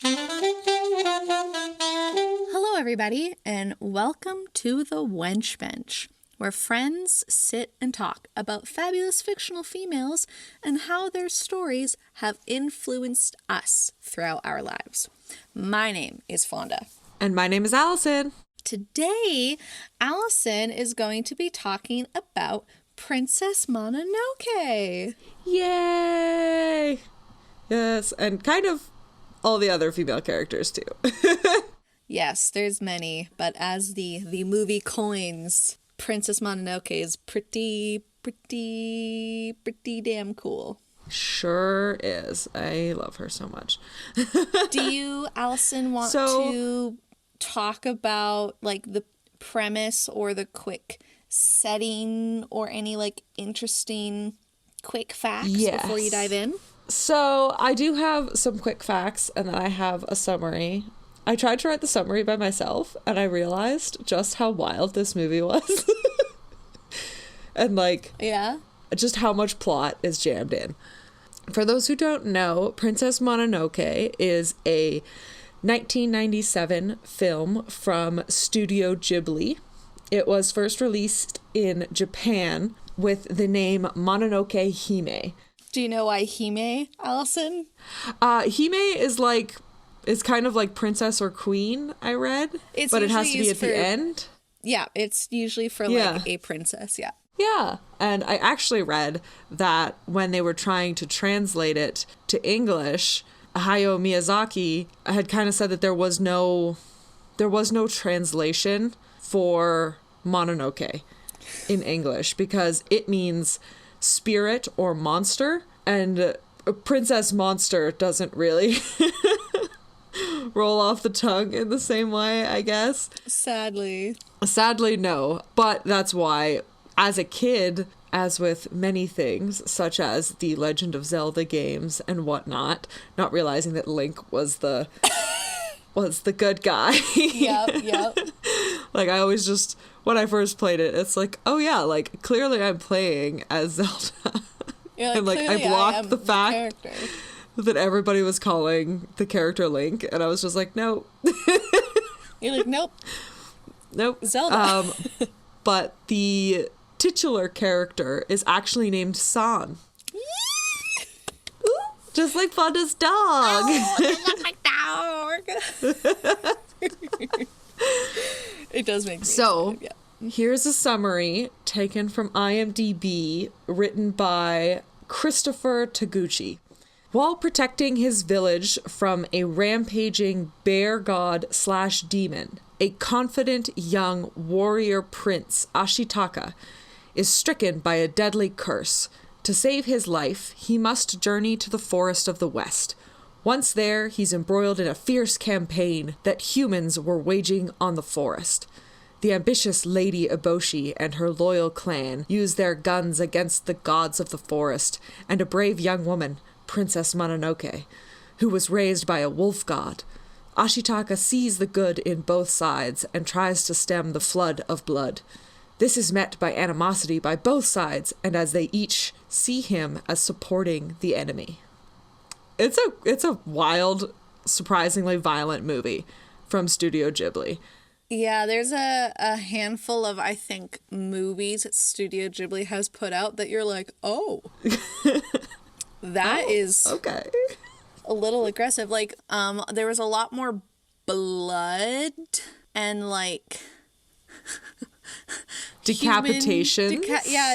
Hello, everybody, and welcome to the Wench Bench, where friends sit and talk about fabulous fictional females and how their stories have influenced us throughout our lives. My name is Fonda. And my name is Alison. Today, Alison is going to be talking about Princess Mononoke. Yay! Yes, and kind of all the other female characters too. Yes, there's many, but as the movie coins, Princess Mononoke is pretty damn cool. Sure is. I love her so much. Do you, Alison, want to talk about like the premise or the quick setting or any like interesting quick facts before you dive in? So I do have some quick facts, and then I have a summary. I tried to write the summary by myself, and I realized just how wild this movie was. And just how much plot is jammed in. For those who don't know, Princess Mononoke is a 1997 film from Studio Ghibli. It was first released in Japan with the name Mononoke Hime. Do you know why Hime, Alison? Hime is kind of like princess or queen, I read. But it has to be at the end. Yeah, it's usually for like a princess, yeah. Yeah, and I actually read that when they were trying to translate it to English, Hayao Miyazaki had kind of said that there was no translation for Mononoke in English because it means spirit or monster, and princess monster doesn't really roll off the tongue in the same way, I guess. Sadly, no. But that's why, as a kid, as with many things, such as the Legend of Zelda games and whatnot, not realizing that Link was the good guy. Yep. Like, I always just, when I first played it, it's like, oh yeah, like, clearly I'm playing as Zelda. And like, I blocked the fact that everybody was calling the character Link, and I was just like, no. You're like, nope. Zelda. But the titular character is actually named San. Just like Fonda's dog. Oh, I love my dog. It does make me excited, yeah. Here's a summary taken from IMDb, written by Christopher Taguchi. While protecting his village from a rampaging bear god / demon, a confident young warrior prince, Ashitaka, is stricken by a deadly curse. To save his life, he must journey to the forest of the west. Once there, he's embroiled in a fierce campaign that humans were waging on the forest. The ambitious Lady Eboshi and her loyal clan use their guns against the gods of the forest and a brave young woman, Princess Mononoke, who was raised by a wolf god. Ashitaka sees the good in both sides and tries to stem the flood of blood. This is met by animosity by both sides, and as they each see him as supporting the enemy. It's a wild, surprisingly violent movie from Studio Ghibli. Yeah, there's a handful of, I think, movies that Studio Ghibli has put out that you're like, oh, that is okay. A little aggressive. Like, there was a lot more blood and like decapitation.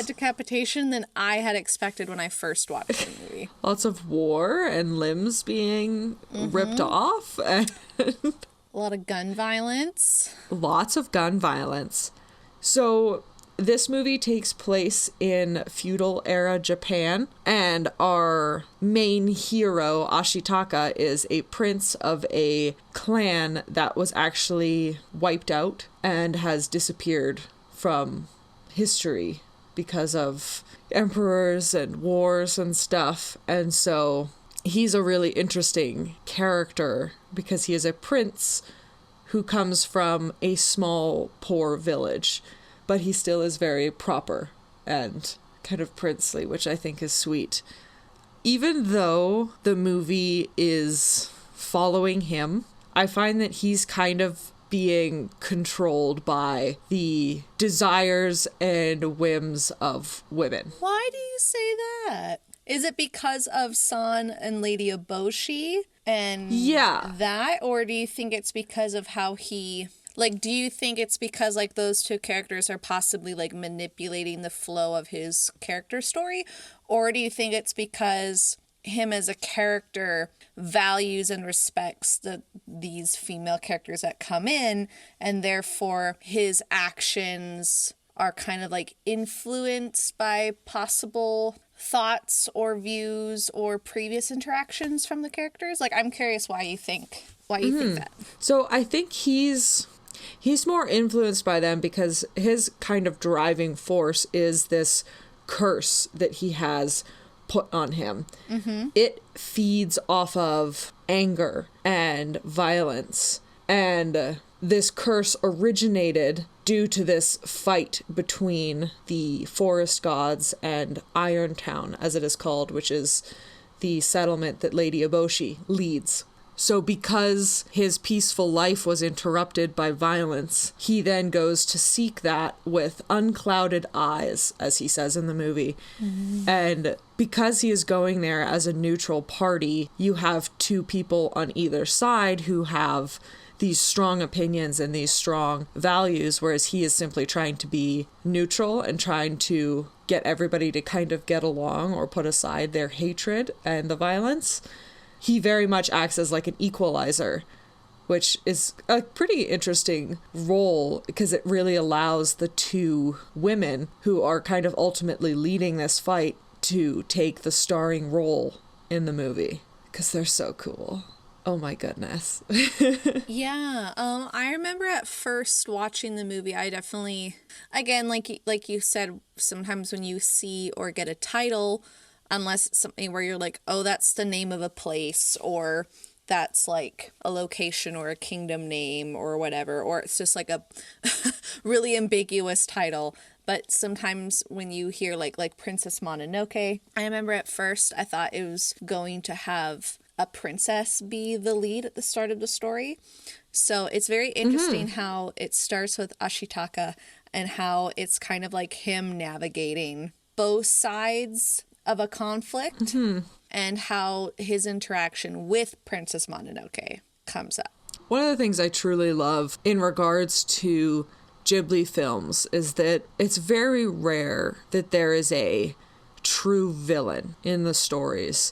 Decapitation than I had expected when I first watched the movie. Lots of war and limbs being ripped off. And a lot of gun violence. Lots of gun violence. So this movie takes place in feudal era Japan, and our main hero, Ashitaka, is a prince of a clan that was actually wiped out and has disappeared from history because of emperors and wars and stuff. And so he's a really interesting character because he is a prince who comes from a small, poor village, but he still is very proper and kind of princely, which I think is sweet. Even though the movie is following him. I find that he's kind of being controlled by the desires and whims of women. Why do you say that? Is it because of San and Lady Eboshi and that? Or do you think it's because of how he... Like, do you think it's because, like, those two characters are possibly, like, manipulating the flow of his character story? Or do you think it's because him as a character values and respects these female characters that come in, and therefore his actions are kind of, like, influenced by possible thoughts or views or previous interactions from the characters? Like, I'm curious why you think that. So I think he's more influenced by them because his kind of driving force is this curse that he has put on him. It feeds off of anger and violence, and this curse originated due to this fight between the forest gods and Irontown, as it is called, which is the settlement that Lady Eboshi leads. So because his peaceful life was interrupted by violence, he then goes to seek that with unclouded eyes, as he says in the movie. And because he is going there as a neutral party, you have two people on either side who have these strong opinions and these strong values, whereas he is simply trying to be neutral and trying to get everybody to kind of get along or put aside their hatred and the violence. He very much acts as like an equalizer, which is a pretty interesting role because it really allows the two women who are kind of ultimately leading this fight to take the starring role in the movie because they're so cool. Oh my goodness. Yeah. I remember at first watching the movie, I definitely, again, like you said, sometimes when you see or get a title, unless it's something where you're like, oh, that's the name of a place, or that's like a location or a kingdom name or whatever, or it's just like a really ambiguous title. But sometimes when you hear like Princess Mononoke, I remember at first I thought it was going to have a princess be the lead at the start of the story. So it's very interesting how it starts with Ashitaka and how it's kind of like him navigating both sides of a conflict and how his interaction with Princess Mononoke comes up. One of the things I truly love in regards to Ghibli films is that it's very rare that there is a true villain in the stories.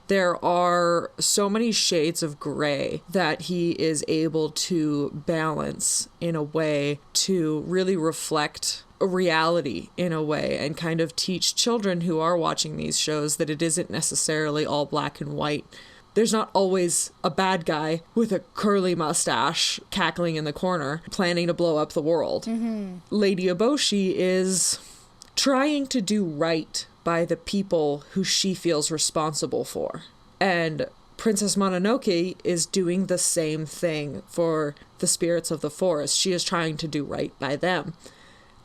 There are so many shades of gray that he is able to balance in a way to really reflect a reality in a way and kind of teach children who are watching these shows that it isn't necessarily all black and white. There's not always a bad guy with a curly mustache cackling in the corner planning to blow up the world. Lady Eboshi is trying to do right by the people who she feels responsible for. And Princess Mononoke is doing the same thing for the spirits of the forest. She is trying to do right by them.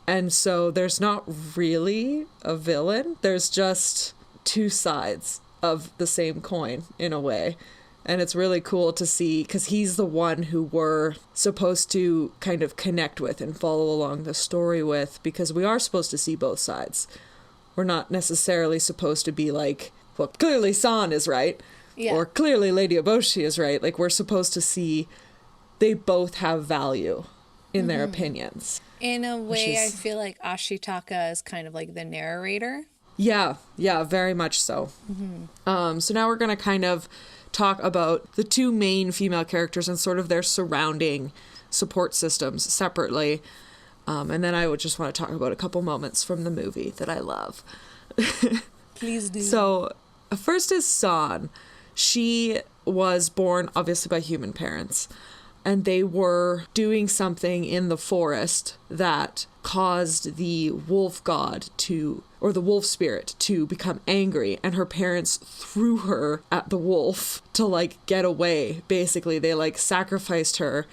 And so there's not really a villain. There's just two sides of the same coin in a way. And it's really cool to see because he's the one who we're supposed to kind of connect with and follow along the story with, because we are supposed to see both sides. We're not necessarily supposed to be like, well, clearly San is right. Yeah. Or clearly Lady Eboshi is right. Like, we're supposed to see they both have value in their opinions. In a way, I feel like Ashitaka is kind of like the narrator. Yeah, very much so. So now we're going to kind of talk about the two main female characters and sort of their surrounding support systems separately. And then I would just want to talk about a couple moments from the movie that I love. Please do. So first is San. She was born, obviously, by human parents. And they were doing something in the forest that caused the wolf god or the wolf spirit to become angry. And her parents threw her at the wolf to, like, get away. Basically, they, like, sacrificed her.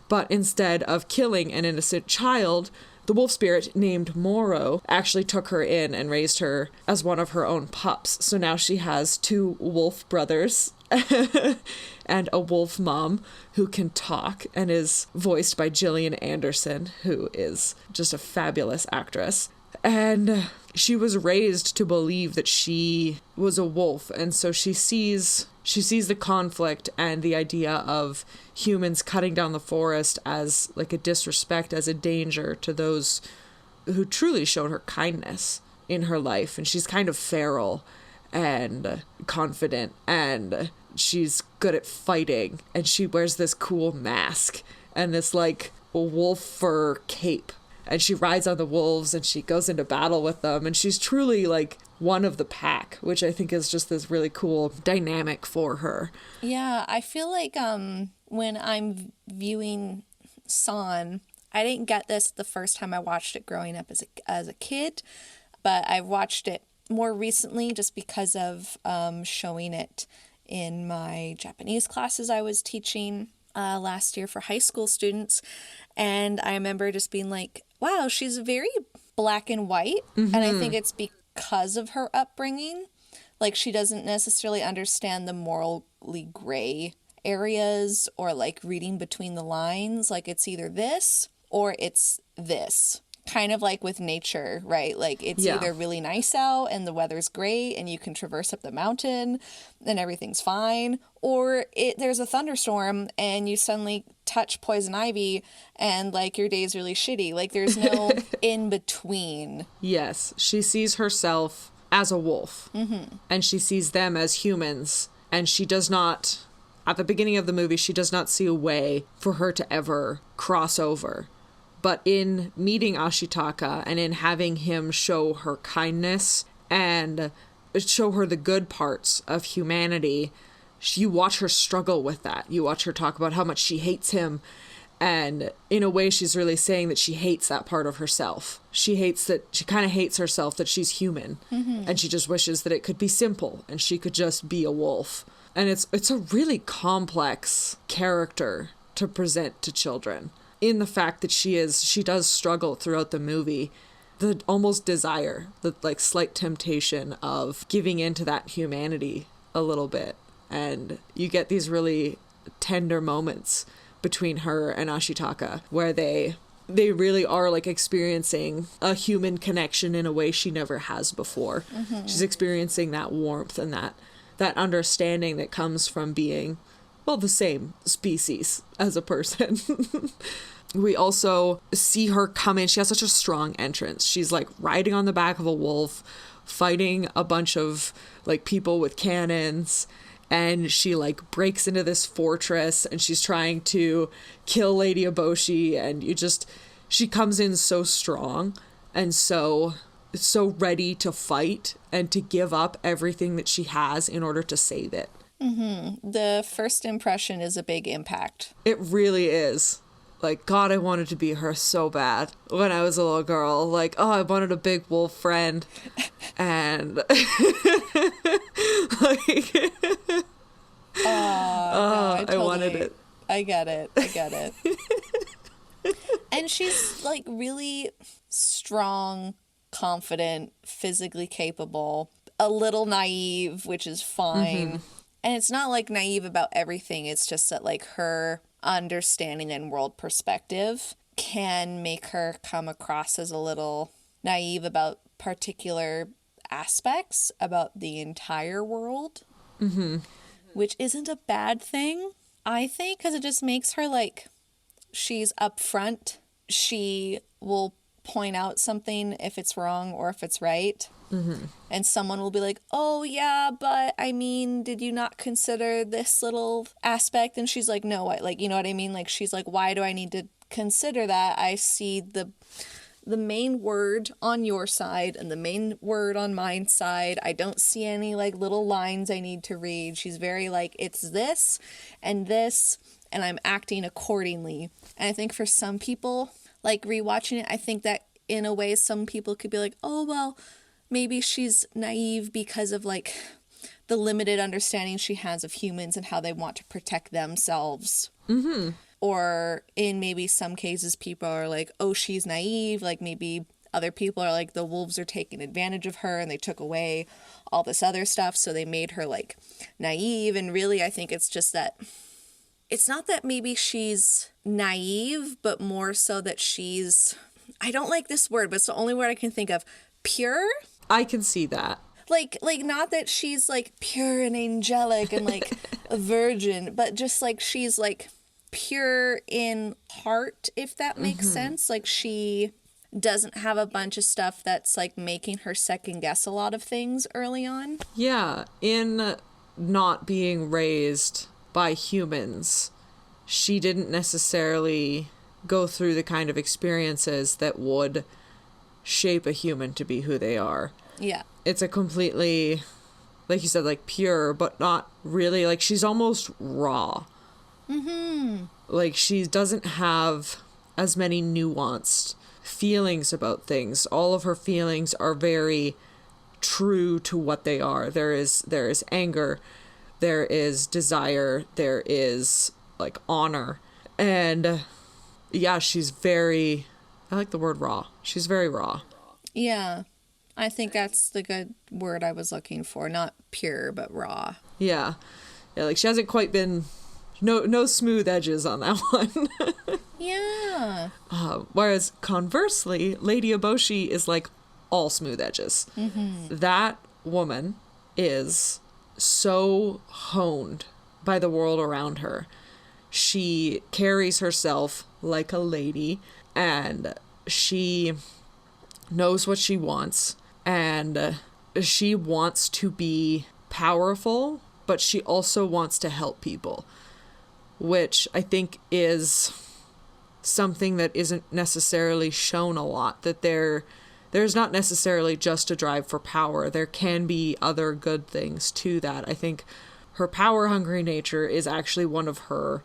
But instead of killing an innocent child, the wolf spirit named Moro actually took her in and raised her as one of her own pups. So now she has two wolf brothers and a wolf mom who can talk and is voiced by Gillian Anderson, who is just a fabulous actress. And she was raised to believe that she was a wolf, and so she sees the conflict and the idea of humans cutting down the forest as like a disrespect, as a danger to those who truly showed her kindness in her life. And she's kind of feral and confident, and she's good at fighting, and she wears this cool mask and this like wolf fur cape, and she rides on the wolves and she goes into battle with them, and she's truly like one of the pack, which I think is just this really cool dynamic for her. Yeah, I feel like when I'm viewing San, I didn't get this the first time I watched it growing up as a kid, but I watched it more recently just because of showing it in my Japanese classes I was teaching last year for high school students. And I remember just being like, wow, she's very black and white. Mm-hmm. And I think it's because of her upbringing. Like, she doesn't necessarily understand the morally gray areas or like reading between the lines. Like, it's either this or it's this. Kind of like with nature, right? Like, it's either really nice out and the weather's great and you can traverse up the mountain and everything's fine, or there's a thunderstorm and you suddenly touch poison ivy and like your day's really shitty. Like, there's no in between. Yes, she sees herself as a wolf, and she sees them as humans, and she does not, at the beginning of the movie, she does not see a way for her to ever cross over. But in meeting Ashitaka and in having him show her kindness and show her the good parts of humanity, you watch her struggle with that. You watch her talk about how much she hates him. And in a way, she's really saying that she hates that part of herself. She kind of hates herself, that she's human. Mm-hmm. And she just wishes that it could be simple and she could just be a wolf. And it's a really complex character to present to children, in the fact that she does struggle throughout the movie, the almost desire, the like slight temptation of giving into that humanity a little bit. And you get these really tender moments between her and Ashitaka where they really are like experiencing a human connection in a way she never has before. Mm-hmm. She's experiencing that warmth and that understanding that comes from being, well, the same species as a person. We also see her come in. She has such a strong entrance. She's like riding on the back of a wolf, fighting a bunch of like people with cannons, and she like breaks into this fortress and she's trying to kill Lady Eboshi, and she comes in so strong and so ready to fight and to give up everything that she has in order to save it. Mm-hmm. The first impression is a big impact. It really is. Like, God, I wanted to be her so bad when I was a little girl. Like, oh, I wanted a big wolf friend. And like, no, I wanted it. I get it. And she's like really strong, confident, physically capable, a little naive, which is fine. Mm-hmm. And it's not like naive about everything. It's just that like her understanding and world perspective can make her come across as a little naive about particular aspects about the entire world, which isn't a bad thing, I think, because it just makes her like, she's upfront. She will point out something if it's wrong or if it's right. Mm-hmm. And someone will be like, oh yeah, but I mean, did you not consider this little aspect? And she's like, no, like, you know what I mean? Like, she's like, why do I need to consider that? I see the main word on your side and the main word on my side. I don't see any like little lines I need to read. She's very like, it's this, and I'm acting accordingly. And I think for some people, like rewatching it, I think that in a way some people could be like, oh, well, maybe she's naive because of like the limited understanding she has of humans and how they want to protect themselves. Mm-hmm. Or in maybe some cases, people are like, oh, she's naive. Like maybe other people are like, the wolves are taking advantage of her and they took away all this other stuff. So they made her like naive. And really, I think it's just that it's not that maybe she's naive, but more so that she's, I don't like this word, but it's the only word I can think of, pure. I can see that. Like not that she's like pure and angelic and like a virgin, but just like she's like pure in heart, if that makes sense. Like she doesn't have a bunch of stuff that's like making her second guess a lot of things early on. Yeah, in not being raised by humans, she didn't necessarily go through the kind of experiences that would shape a human to be who they are. Yeah. It's a completely, like you said, like pure, but not really, like she's almost raw. Like she doesn't have as many nuanced feelings about things. All of her feelings are very true to what they are. There is anger, there is desire, there is like honor. And yeah, she's very, I like the word raw. She's very raw. Yeah. I think that's the good word I was looking for. Not pure, but raw. Yeah. Yeah, like she hasn't quite been, no smooth edges on that one. Yeah. Whereas conversely, Lady Eboshi is like all smooth edges. That woman is so honed by the world around her. She carries herself like a lady, and she knows what she wants, and she wants to be powerful, but she also wants to help people, which I think is something that isn't necessarily shown a lot, that there's not necessarily just a drive for power. There can be other good things to that. I think her power-hungry nature is actually one of her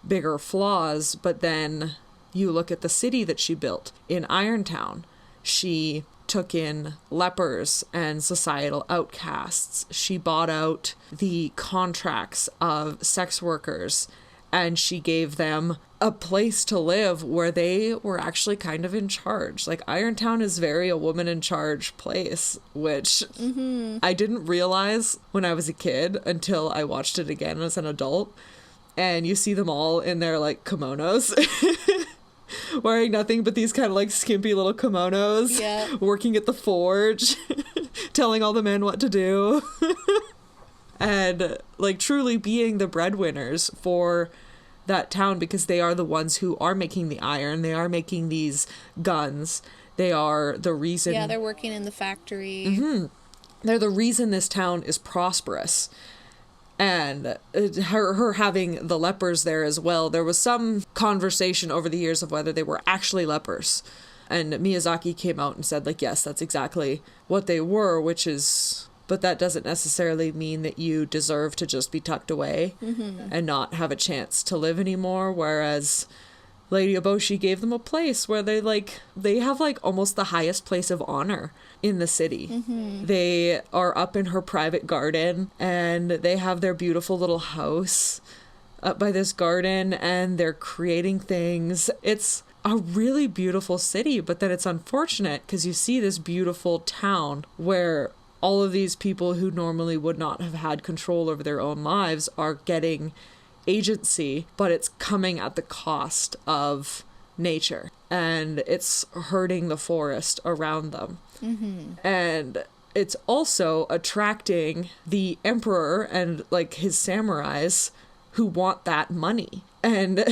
bigger flaws, but then you look at the city that she built in Irontown. She took in lepers and societal outcasts. She bought out the contracts of sex workers, and she gave them a place to live where they were actually kind of in charge. Like, Irontown is very a woman in charge place, which I didn't realize when I was a kid until I watched it again as an adult. And you see them all in their like kimonos. Wearing nothing but these kind of like skimpy little kimonos, working at the forge, telling all the men what to do, and like truly being the breadwinners for that town, because they are the ones who are making the iron, they are making these guns, they are the reason. Yeah, they're working in the factory. They're the reason this town is prosperous. And her having the lepers there as well. There was some conversation over the years of whether they were actually lepers. And Miyazaki came out and said, like, yes, that's exactly what they were, which is... But that doesn't necessarily mean that you deserve to just be tucked away and not have a chance to live anymore. Whereas Lady Eboshi gave them a place where they have like almost the highest place of honor in the city. They are up in her private garden, and they have their beautiful little house up by this garden, and they're creating things. It's a really beautiful city, but then it's unfortunate because you see this beautiful town where all of these people who normally would not have had control over their own lives are getting agency, but it's coming at the cost of nature, and it's hurting the forest around them. And it's also attracting the emperor and like his samurais who want that money, and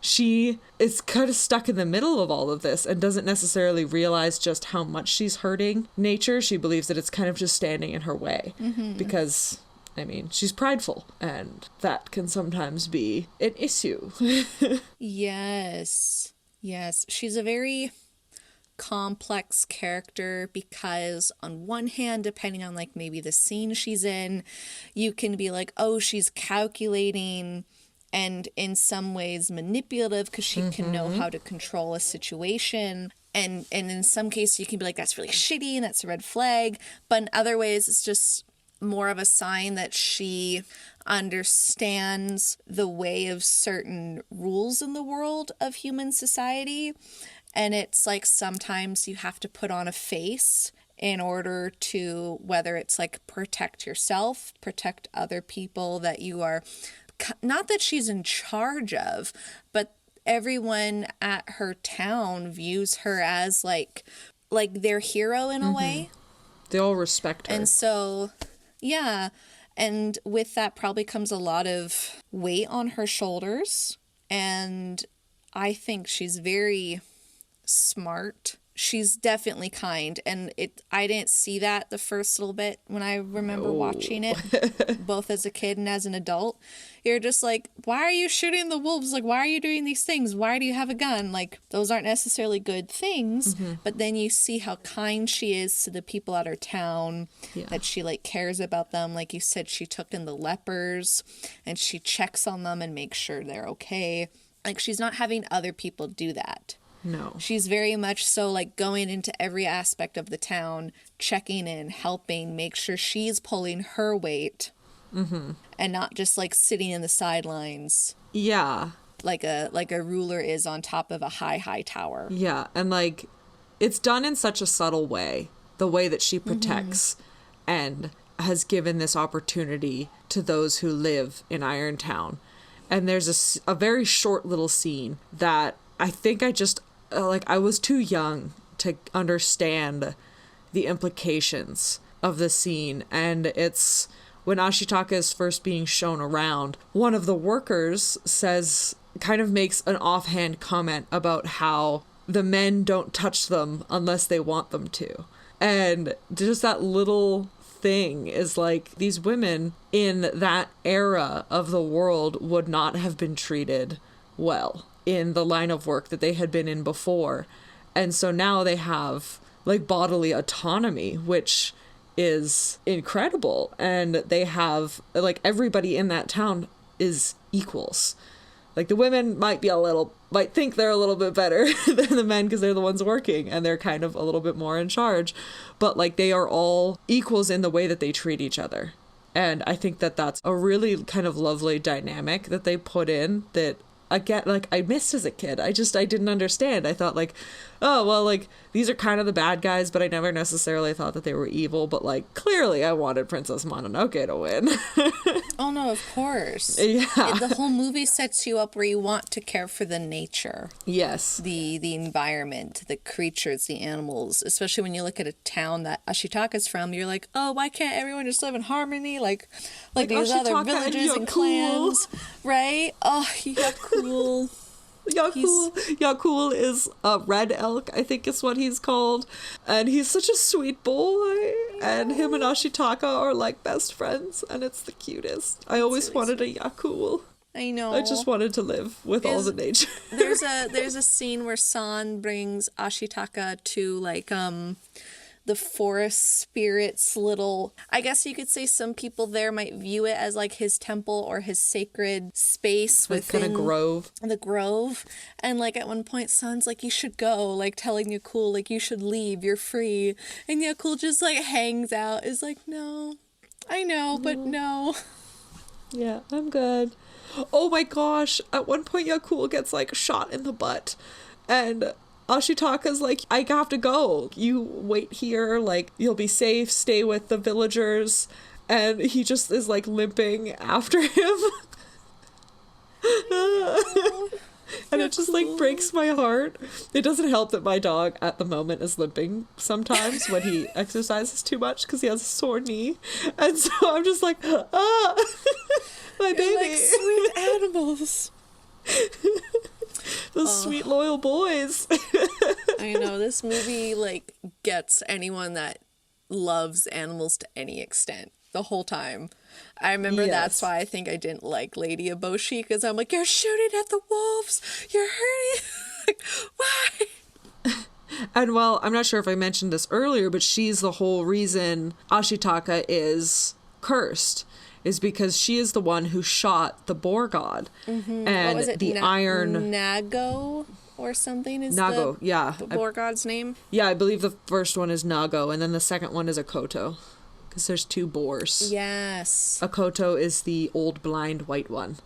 she is kind of stuck in the middle of all of this and doesn't necessarily realize just how much she's hurting nature. She believes that it's kind of just standing in her way because, I mean, she's prideful, and that can sometimes be an issue. Yes. She's a very complex character because on one hand, depending on like maybe the scene she's in, you can be like, oh, she's calculating and in some ways manipulative because she can know how to control a situation. And in some cases you can be like, that's really shitty and that's a red flag. But in other ways, it's just more of a sign that she understands the way of certain rules in the world of human society. And it's like sometimes you have to put on a face in order to, whether it's like protect yourself, protect other people that you are, not that she's in charge of, but everyone at her town views her as like their hero in a way. They all respect her. And so, yeah. And with that probably comes a lot of weight on her shoulders. And I think she's very smart. She's definitely kind. And I didn't see that the first little bit when I remember watching it, both as a kid and as an adult. You're just like, why are you shooting the wolves? Like, why are you doing these things? Why do you have a gun? Like, those aren't necessarily good things. But then you see how kind she is to the people at her town, that she, like, cares about them. Like you said, she took in the lepers, and she checks on them and makes sure they're okay. Like, she's not having other people do that. No. She's very much so, like, going into every aspect of the town, checking in, helping, make sure she's pulling her weight. And not just, like, sitting in the sidelines. Yeah. Like a ruler is on top of a high tower. Yeah. And, like, it's done in such a subtle way. The way that she protects and has given this opportunity to those who live in Irontown. And there's a very short little scene that I think I just... I was too young to understand the implications of the scene. And it's when Ashitaka is first being shown around, one of the workers kind of makes an offhand comment about how the men don't touch them unless they want them to. And just that little thing is like, these women in that era of the world would not have been treated well in the line of work that they had been in before. And so now they have like bodily autonomy, which is incredible. And they have like, everybody in that town is equals. Like, the women might think they're a little bit better than the men because they're the ones working and they're kind of a little bit more in charge, but like, they are all equals in the way that they treat each other. And I think that that's a really kind of lovely dynamic that they put in that, again, like, I missed as a kid. I didn't understand. I thought like, oh, well, like, these are kind of the bad guys, but I never necessarily thought that they were evil. But like, clearly I wanted Princess Mononoke to win. Oh no, of course. Yeah. The whole movie sets you up where you want to care for the nature. Yes. The environment, the creatures, the animals. Especially when you look at a town that Ashitaka's from, you're like, oh, why can't everyone just live in harmony? Like these Ashitaka other villages and clans, right? Oh, Yakul. Yakul is a red elk, I think is what he's called. And he's such a sweet boy. And him and Ashitaka are like best friends. And it's the cutest. I always wanted a Yakul. I know. I just wanted to live with all the nature. There's a scene where San brings Ashitaka to like the forest spirit's little, I guess you could say some people there might view it as like his temple or his sacred space within kind of grove. The grove. And like at one point San's like, you should go, like telling Yakul like, you should leave, you're free. And Yakul just like hangs out, is like, no, I know, but no. Yeah, I'm good. Oh my gosh, at one point Yakul gets like shot in the butt and Ashitaka's like, I have to go. You wait here, like, you'll be safe, stay with the villagers. And he just is, like, limping after him. And it just, like, breaks my heart. It doesn't help that my dog, at the moment, is limping sometimes when he exercises too much because he has a sore knee. And so I'm just like, my baby. Like sweet animals. Those sweet, loyal boys. I know, this movie, like, gets anyone that loves animals to any extent the whole time. I remember that's why I think I didn't like Lady Eboshi, because I'm like, you're shooting at the wolves! You're hurting! Like, why? And well, I'm not sure if I mentioned this earlier, but she's the whole reason Ashitaka is cursed. Is because she is the one who shot the boar god. Mm-hmm. And what was it? The iron... Nago or something is Nago, the boar god's name? Yeah, I believe the first one is Nago, and then the second one is a Koto. because there's two boars. Yes. Akoto is the old blind white one.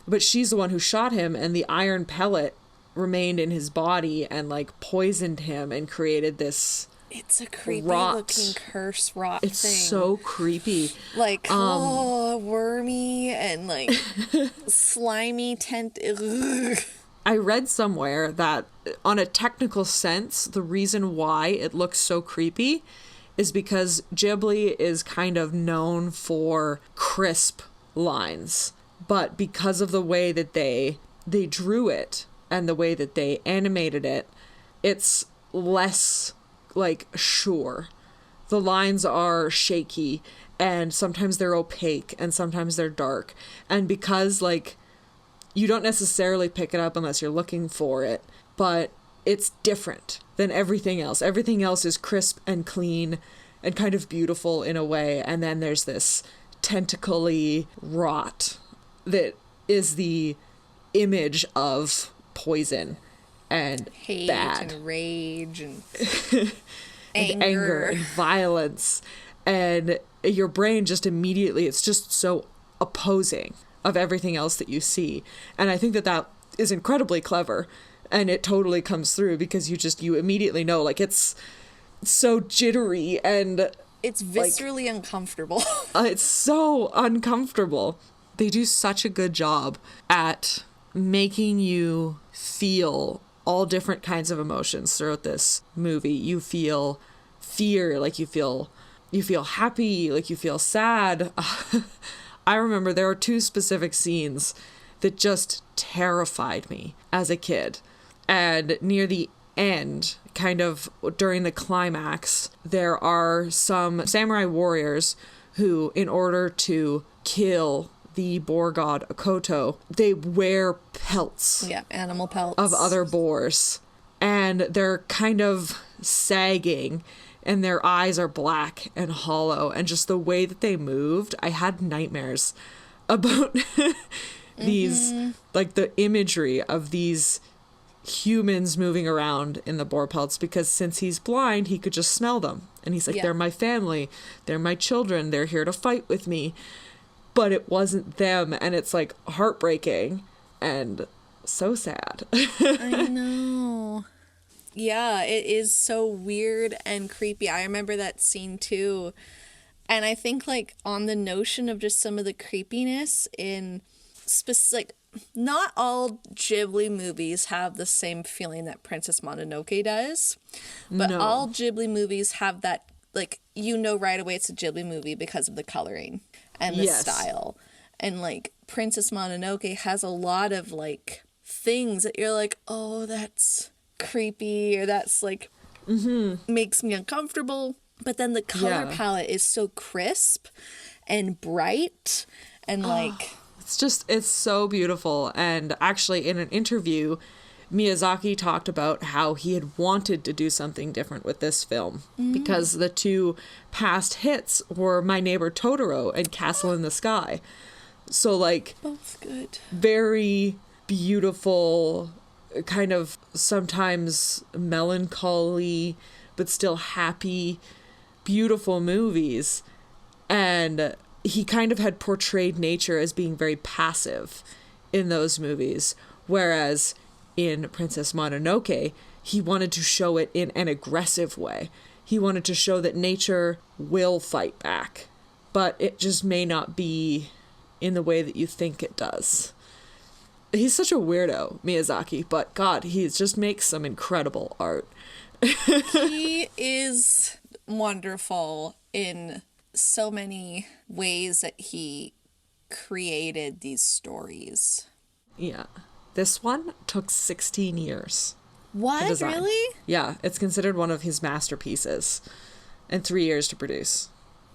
But she's the one who shot him, and the iron pellet remained in his body and like poisoned him and created this. It's a creepy rot. looking curse rot It's thing. so creepy. Like, wormy and like slimy ugh. I read somewhere that on a technical sense, the reason why it looks so creepy is because Ghibli is kind of known for crisp lines. But because of the way that they drew it and the way that they animated it, it's less like sure. The lines are shaky and sometimes they're opaque and sometimes they're dark. And because like you don't necessarily pick it up unless you're looking for it, but it's different than everything else. Everything else is crisp and clean and kind of beautiful in a way. And then there's this tentacly rot that is the image of poison and hate bad and rage and and anger and violence, and your brain just immediately, it's just so opposing of everything else that you see. And I think that is incredibly clever, and it totally comes through because you immediately know, like, it's so jittery and it's viscerally uncomfortable. It's so uncomfortable. They do such a good job at making you feel all different kinds of emotions throughout this movie. You feel fear, like you feel happy, like you feel sad. I remember there were two specific scenes that just terrified me as a kid. And near the end, kind of during the climax, there are some samurai warriors who, in order to kill the boar god Akoto, they wear pelts. Yeah, animal pelts. Of other boars. And they're kind of sagging, and their eyes are black and hollow. And just the way that they moved, I had nightmares about these, like the imagery of these humans moving around in the boar pelts, because since he's blind, he could just smell them. And he's like, They're my family. They're my children. They're here to fight with me. But it wasn't them, and it's like heartbreaking and so sad. I know. Yeah, it is so weird and creepy. I remember that scene too. And I think like on the notion of just some of the creepiness in specific, not all Ghibli movies have the same feeling that Princess Mononoke does. But all Ghibli movies have that, like, you know right away it's a Ghibli movie because of the coloring and the style. And like Princess Mononoke has a lot of like things that you're like, oh, that's creepy, or that's like makes me uncomfortable. But then the color palette is so crisp and bright and like it's so beautiful. And actually in an interview, Miyazaki talked about how he had wanted to do something different with this film because the two past hits were My Neighbor Totoro and Castle in the Sky. So like both good, very beautiful, kind of sometimes melancholy but still happy, beautiful movies. And he kind of had portrayed nature as being very passive in those movies, whereas in Princess Mononoke, he wanted to show it in an aggressive way. He wanted to show that nature will fight back, but it just may not be in the way that you think it does. He's such a weirdo, Miyazaki, but God, he just makes some incredible art. He is wonderful in so many ways that he created these stories. Yeah. This one took 16 years. What? Really? Yeah, it's considered one of his masterpieces. And 3 years to produce.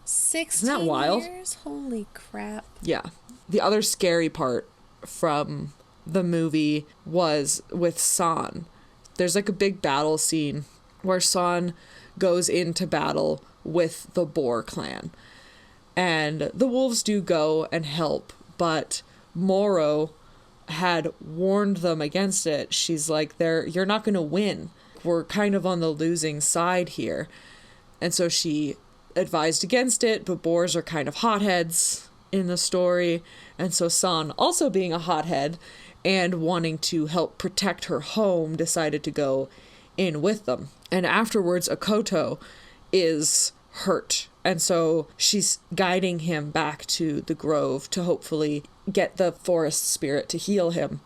16 Isn't that wild? years? Holy crap. Yeah. The other scary part from the movie was with San. There's like a big battle scene where San goes into battle with the Boar clan. And the wolves do go and help, but Moro had warned them against it. She's like, you're not going to win. We're kind of on the losing side here. And so she advised against it, but boars are kind of hotheads in the story. And so San, also being a hothead and wanting to help protect her home, decided to go in with them. And afterwards, Akoto is hurt. And so she's guiding him back to the grove to hopefully get the forest spirit to heal him.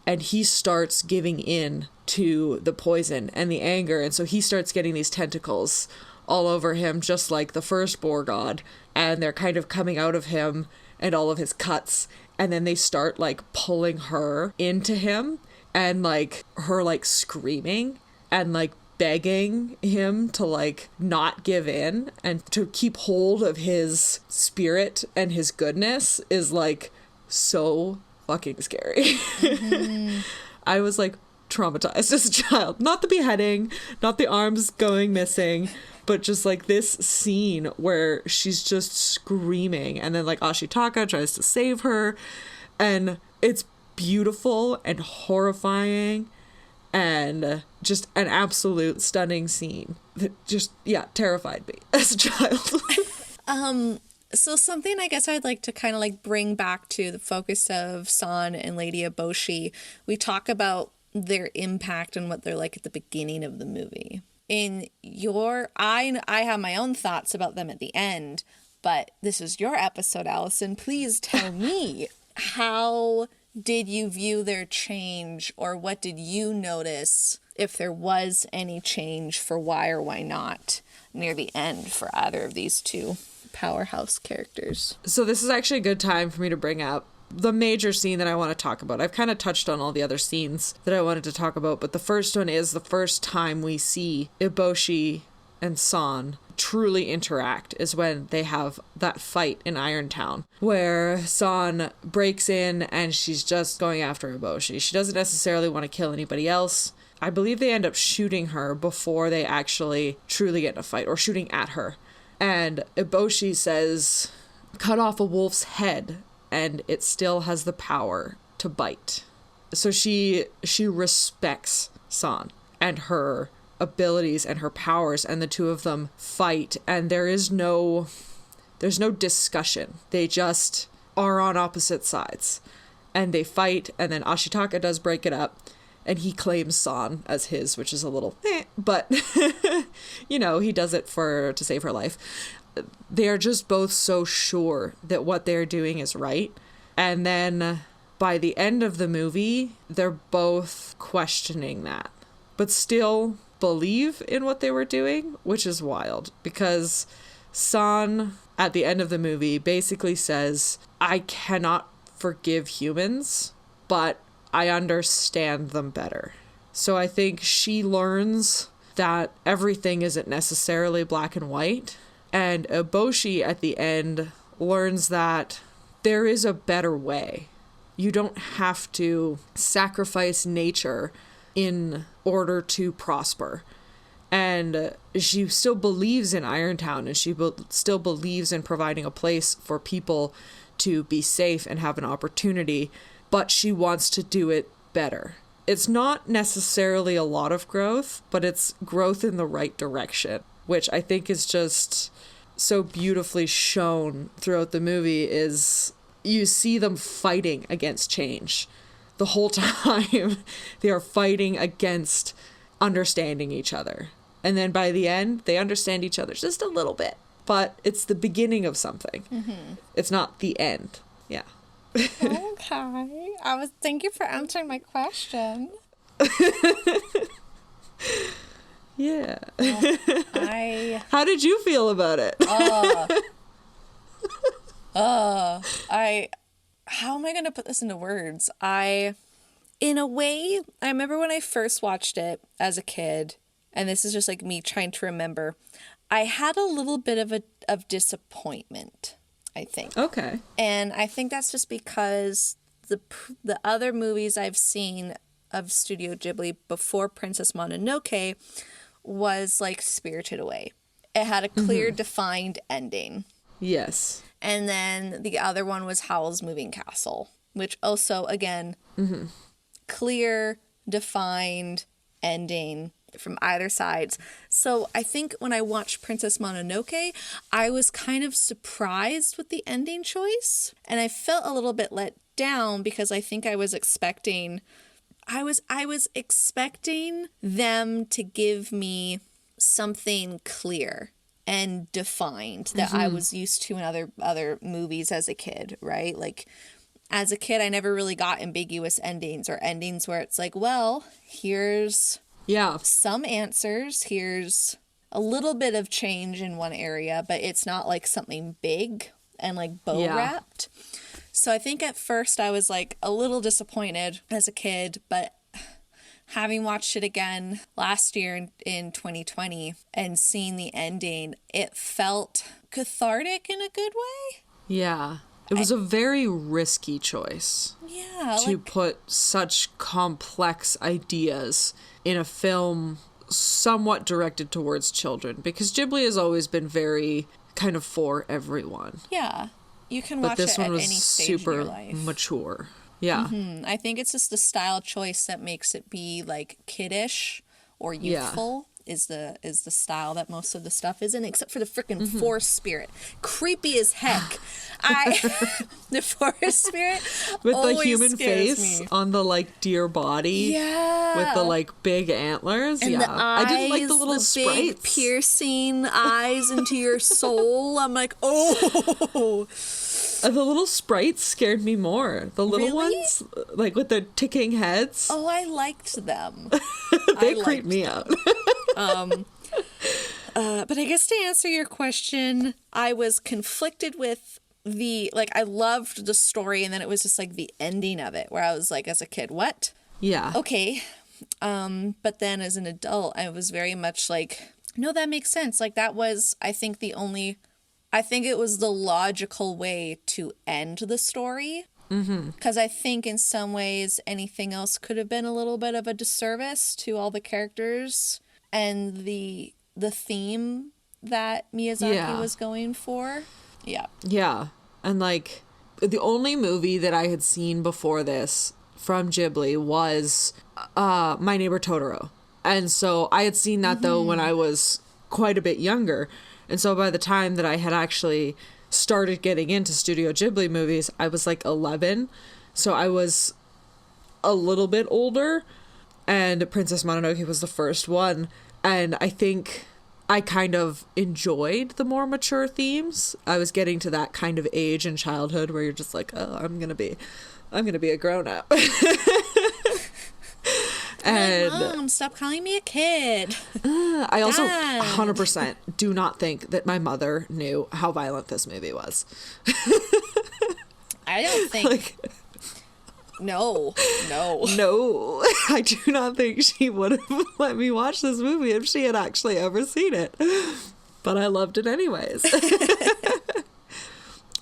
And he starts giving in to the poison and the anger. And so he starts getting these tentacles all over him, just like the first boar god. And they're kind of coming out of him and all of his cuts. And then they start like pulling her into him, and like her like screaming and like begging him to like not give in and to keep hold of his spirit and his goodness is like so fucking scary. Mm-hmm. I was like traumatized as a child. Not the beheading, not the arms going missing, but just like this scene where she's just screaming, and then like Ashitaka tries to save her, and it's beautiful and horrifying and just an absolute stunning scene that just, yeah, terrified me as a child. So something I guess I'd like to kind of like bring back to the focus of San and Lady Eboshi. We talk about their impact and what they're like at the beginning of the movie. I have my own thoughts about them at the end, but this is your episode, Alison. Please tell me, how did you view their change, or what did you notice, if there was any change, for why or why not near the end for either of these two powerhouse characters? So this is actually a good time for me to bring up the major scene that I want to talk about. I've kind of touched on all the other scenes that I wanted to talk about, but the first one is the first time we see Eboshi and San truly interact, is when they have that fight in Irontown, where San breaks in and she's just going after Eboshi. She doesn't necessarily want to kill anybody else. I believe they end up shooting her before they actually truly get in a fight, or shooting at her. And Eboshi says, "Cut off a wolf's head and it still has the power to bite." So she respects San and her abilities and her powers, and the two of them fight, and there's no discussion. They just are on opposite sides, and they fight, and then Ashitaka does break it up, and he claims San as his, which is a little but you know, he does it to save her life. They're just both so sure that what they're doing is right, and then by the end of the movie they're both questioning that, but still believe in what they were doing, which is wild, because San at the end of the movie basically says, "I cannot forgive humans, but I understand them better." So I think she learns that everything isn't necessarily black and white, and Eboshi at the end learns that there is a better way. You don't have to sacrifice nature in order to prosper. And she still believes in Irontown, and she still believes in providing a place for people to be safe and have an opportunity, but she wants to do it better. It's not necessarily a lot of growth, but it's growth in the right direction, which I think is just so beautifully shown throughout the movie. Is you see them fighting against change. The whole time they are fighting against understanding each other. And then by the end, they understand each other just a little bit. But it's the beginning of something. Mm-hmm. It's not the end. Yeah. Okay. Thank you for answering my question. Yeah. Well, How did you feel about it? How am I going to put this into words? In a way, I remember when I first watched it as a kid, and this is just like me trying to remember, I had a little bit of disappointment, I think. Okay. And I think that's just because the other movies I've seen of Studio Ghibli before Princess Mononoke was like Spirited Away. It had a clear, defined ending. Yes. And then the other one was Howl's Moving Castle, which also, again, clear, defined ending, from either sides. So I think when I watched Princess Mononoke, I was kind of surprised with the ending choice. And I felt a little bit let down because I think I was expecting them to give me something clear and defined that I was used to in other movies as a kid, right? Like, as a kid, I never really got ambiguous endings or endings where it's like, well, here's some answers, here's a little bit of change in one area, but it's not like something big and like bow wrapped. So I think at first I was like a little disappointed as a kid, but having watched it again last year in 2020 and seeing the ending, it felt cathartic in a good way. Yeah. It was a very risky choice. Yeah. To put such complex ideas in a film somewhat directed towards children, because Ghibli has always been very kind of for everyone. Yeah. You can watch it at any stage in your life. Super mature. Yeah. Mm-hmm. I think it's just the style choice that makes it be like kiddish or youthful is the style that most of the stuff is in, except for the freaking forest spirit. Creepy as heck. The forest spirit with the human scares face me. on the like deer body. Yeah. With the like big antlers. And the eyes, I didn't like the little sprites. Big piercing eyes into your soul. I'm like, oh. The little sprites scared me more. The little ones, like with the ticking heads. Oh, I liked them. They creeped me out. But I guess to answer your question, I was conflicted with I loved the story, and then it was just like the ending of it, where I was like, as a kid, what? Yeah. Okay. But then as an adult, I was very much like, no, that makes sense. Like, that was, I think it was the logical way to end the story. Because I think in some ways anything else could have been a little bit of a disservice to all the characters and the theme that Miyazaki was going for. Yeah. Yeah. And like the only movie that I had seen before this from Ghibli was My Neighbor Totoro. And so I had seen that though when I was quite a bit younger. And so by the time that I had actually started getting into Studio Ghibli movies, I was like 11. So I was a little bit older, and Princess Mononoke was the first one. And I think I kind of enjoyed the more mature themes. I was getting to that kind of age in childhood where you're just like, oh, I'm gonna be a grown up. And Mom, stop calling me a kid. I also 100% do not think that my mother knew how violent this movie was. I don't think. No. I do not think she would have let me watch this movie if she had actually ever seen it. But I loved it anyways.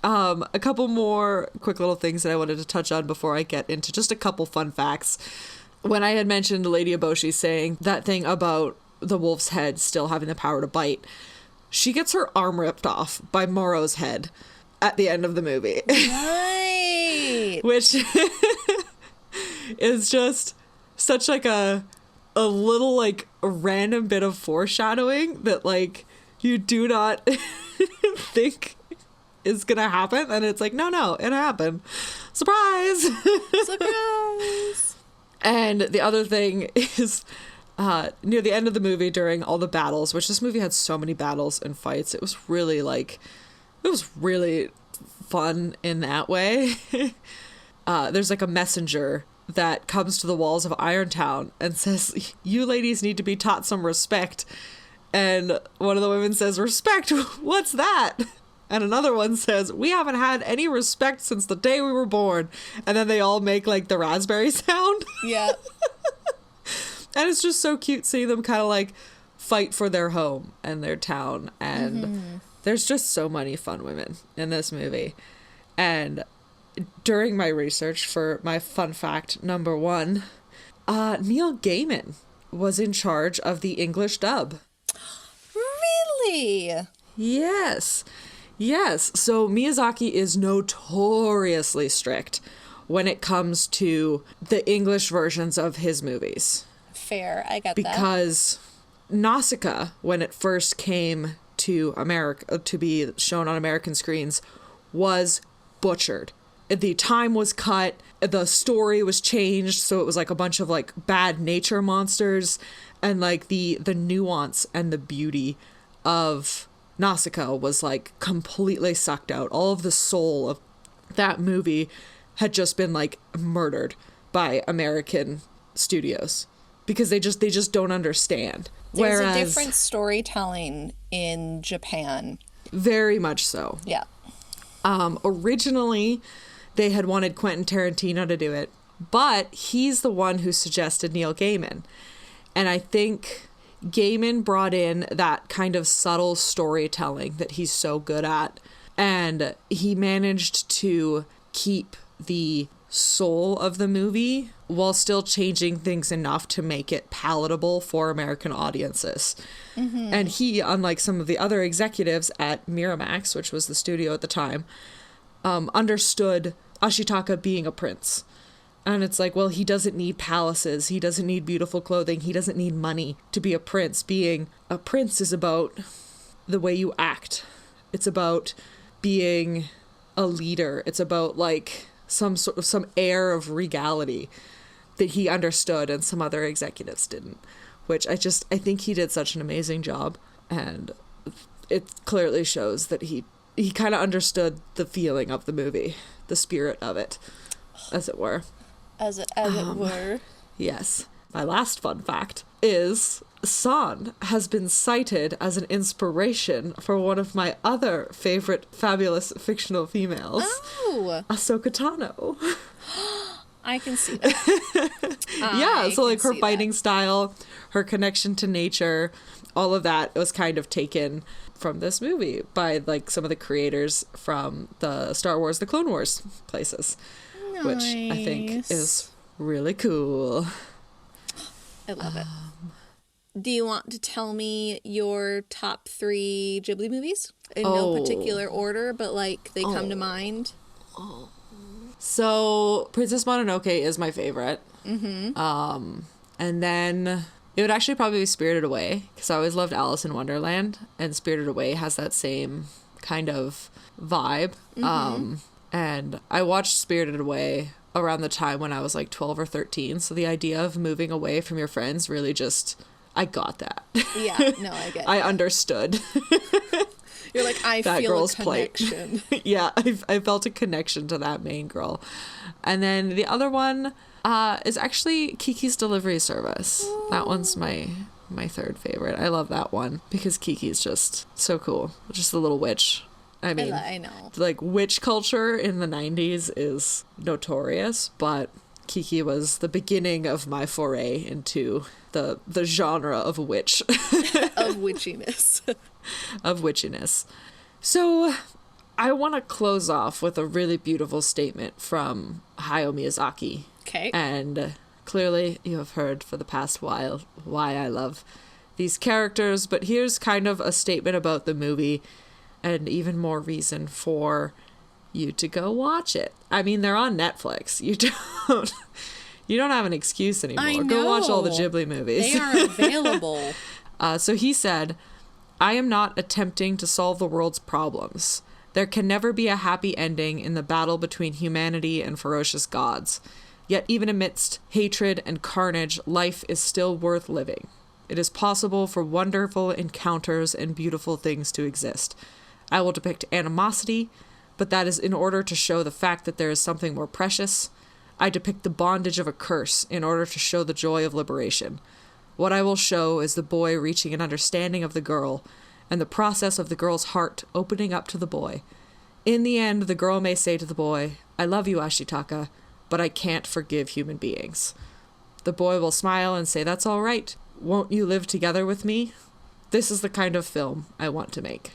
A couple more quick little things that I wanted to touch on before I get into just a couple fun facts. When I had mentioned Lady Eboshi saying that thing about the wolf's head still having the power to bite, she gets her arm ripped off by Moro's head at the end of the movie. Right. Which is just such like a little like a random bit of foreshadowing that like you do not think is gonna happen, and it's like no, it happened. Surprise. And the other thing is near the end of the movie, during all the battles, which this movie had so many battles and fights, it was really fun in that way. There's like a messenger that comes to the walls of Irontown and says, you ladies need to be taught some respect. And one of the women says, respect? What's that? And another one says, we haven't had any respect since the day we were born. And then they all make like the raspberry sound. Yeah. And it's just so cute seeing them kind of like fight for their home and their town. And there's just so many fun women in this movie. And during my research for my fun fact number 1, Neil Gaiman was in charge of the English dub. Really? Yes. So Miyazaki is notoriously strict when it comes to the English versions of his movies. Fair. I get that. Because Nausicaa, when it first came to America to be shown on American screens, was butchered. The time was cut, the story was changed, so it was like a bunch of like bad nature monsters, and like the nuance and the beauty of Nausicaa was like completely sucked out. All of the soul of that movie had just been like murdered by American studios because they just don't understand. There's a different storytelling in Japan. Very much so. Yeah. Originally, they had wanted Quentin Tarantino to do it, but he's the one who suggested Neil Gaiman. And I think Gaiman brought in that kind of subtle storytelling that he's so good at. And he managed to keep the soul of the movie while still changing things enough to make it palatable for American audiences. Mm-hmm. And he, unlike some of the other executives at Miramax, which was the studio at the time, understood Ashitaka being a prince. And it's like, well, he doesn't need palaces. He doesn't need beautiful clothing. He doesn't need money to be a prince. Being a prince is about the way you act. It's about being a leader. It's about like some air of regality that he understood and some other executives didn't, which I think he did such an amazing job. And it clearly shows that he kind of understood the feeling of the movie, the spirit of it, as it were. As it were. Yes. My last fun fact is San has been cited as an inspiration for one of my other favorite fabulous fictional females. Oh! Ahsoka Tano. I can see that. Yeah, so like her fighting style, her connection to nature, all of that was kind of taken from this movie by like some of the creators from the Star Wars, the Clone Wars places. Nice. Which I think is really cool. I love it. Do you want to tell me your top 3 Ghibli movies? In no particular order, but like they come to mind. So Princess Mononoke is my favorite. Mm-hmm. And then it would actually probably be Spirited Away, because I always loved Alice in Wonderland, and Spirited Away has that same kind of vibe. Mm-hmm. And I watched Spirited Away around the time when I was like 12 or 13. So the idea of moving away from your friends really just, I got that. Yeah, no, I get it. I understood. You're like, I that feel girl's a connection. Yeah, I felt a connection to that main girl. And then the other one is actually Kiki's Delivery Service. Ooh. That one's my third favorite. I love that one because Kiki's just so cool. Just a little witch. I mean, I know. Like, witch culture in the 90s is notorious, but Kiki was the beginning of my foray into the genre of witch. Of witchiness. Of witchiness. So, I want to close off with a really beautiful statement from Hayao Miyazaki. Okay. And clearly, you have heard for the past while why I love these characters, but here's kind of a statement about the movie and even more reason for you to go watch it. I mean, they're on Netflix. You don't have an excuse anymore. I know. Go watch all the Ghibli movies. They are available. So he said, I am not attempting to solve the world's problems. There can never be a happy ending in the battle between humanity and ferocious gods. Yet even amidst hatred and carnage, life is still worth living. It is possible for wonderful encounters and beautiful things to exist. I will depict animosity, but that is in order to show the fact that there is something more precious. I depict the bondage of a curse in order to show the joy of liberation. What I will show is the boy reaching an understanding of the girl, and the process of the girl's heart opening up to the boy. In the end, the girl may say to the boy, I love you, Ashitaka, but I can't forgive human beings. The boy will smile and say, that's all right. Won't you live together with me? This is the kind of film I want to make.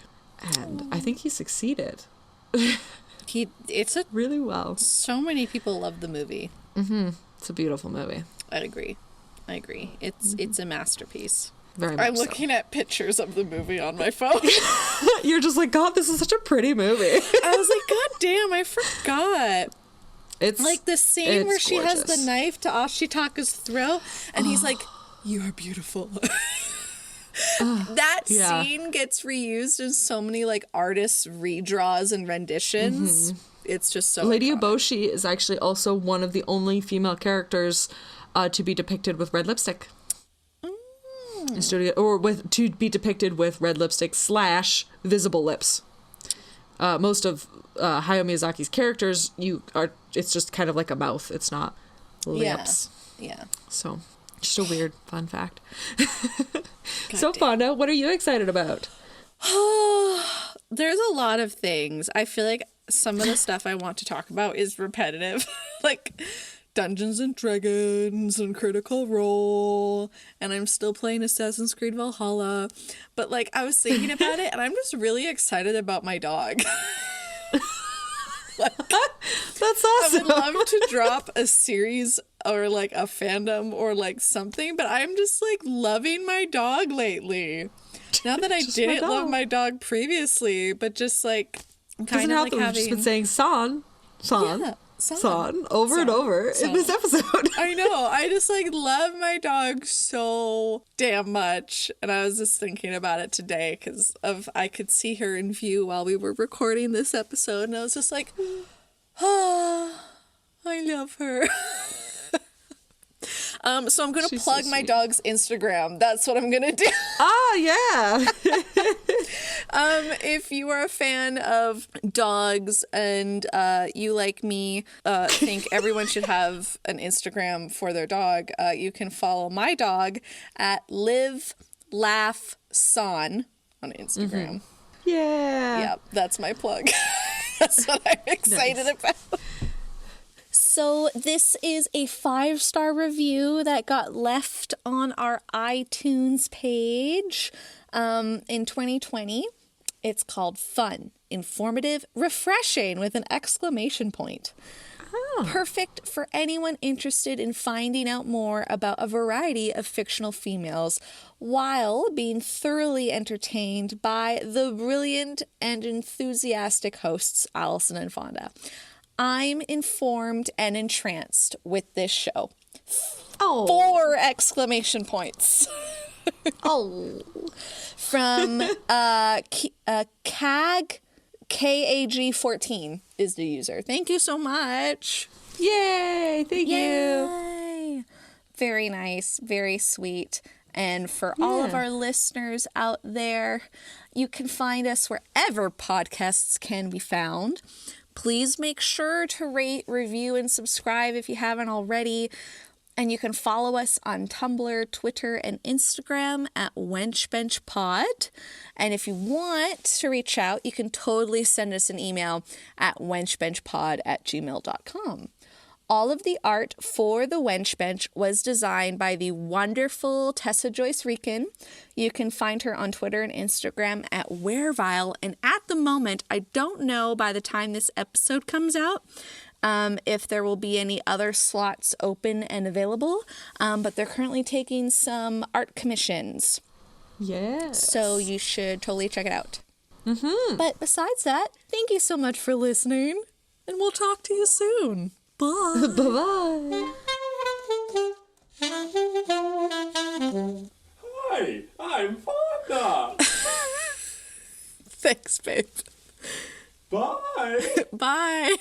And I think he succeeded. It's really well. So many people love the movie. Mm-hmm. It's a beautiful movie. I'd agree. It's a masterpiece. Very much I'm looking at pictures of the movie on my phone. You're just like, God, this is such a pretty movie. I was like, God damn, I forgot. It's like the scene where she gorgeous. has the knife to Ashitaka's throat, and he's like You are beautiful. That scene gets reused in so many like artists' redraws and renditions. It's just so Lady iconic. Eboshi is actually also one of the only female characters to be depicted with red lipstick. In studio, or to be depicted with red lipstick / visible lips. Most of Hayao Miyazaki's characters, it's just kind of like a mouth. It's not lips. Yeah. So, just a weird fun fact. So, Fonda, what are you excited about? There's a lot of things. I feel like some of the stuff I want to talk about is repetitive. Like Dungeons and Dragons and Critical Role, and I'm still playing Assassin's Creed Valhalla. But like I was thinking about it and I'm just really excited about my dog. Like, that's awesome. I would love to drop a series or like a fandom or like something, but I'm just like loving my dog lately. Not that I didn't love my dog previously, but just like kind of like having... We've just been saying San over and over in this episode. I know. I just like love my dog so damn much. And I was just thinking about it today because I could see her in view while we were recording this episode. And I was just like, oh, I love her. So I'm going to plug my dog's Instagram. That's what I'm going to do. Yeah. If you are a fan of dogs and you, like me, think everyone should have an Instagram for their dog, you can follow my dog at Live Laugh San on Instagram. Yeah, that's my plug. That's what I'm excited about. So this is a 5-star review that got left on our iTunes page in 2020. It's called Fun, Informative, Refreshing with an exclamation point. Oh. Perfect for anyone interested in finding out more about a variety of fictional females while being thoroughly entertained by the brilliant and enthusiastic hosts Alison and Fonda. I'm informed and entranced with this show. 4 exclamation points. From CAG, KAG14 is the user. Thank you so much. Yay! Thank you. Very nice. Very sweet. And for all of our listeners out there, you can find us wherever podcasts can be found. Please make sure to rate, review, and subscribe if you haven't already. And you can follow us on Tumblr, Twitter, and Instagram at Wench Bench Pod. And if you want to reach out, you can totally send us an email at wenchbenchpod@gmail.com. All of the art for the Wench Bench was designed by the wonderful Tessa Joyce Riecken. You can find her on Twitter and Instagram at Werevile. And at the moment, I don't know by the time this episode comes out if there will be any other slots open and available. But they're currently taking some art commissions. Yes. So you should totally check it out. But besides that, thank you so much for listening. And we'll talk to you soon. Bye. Bye-bye. Hi, I'm Fonda. Thanks, babe. Bye. Bye.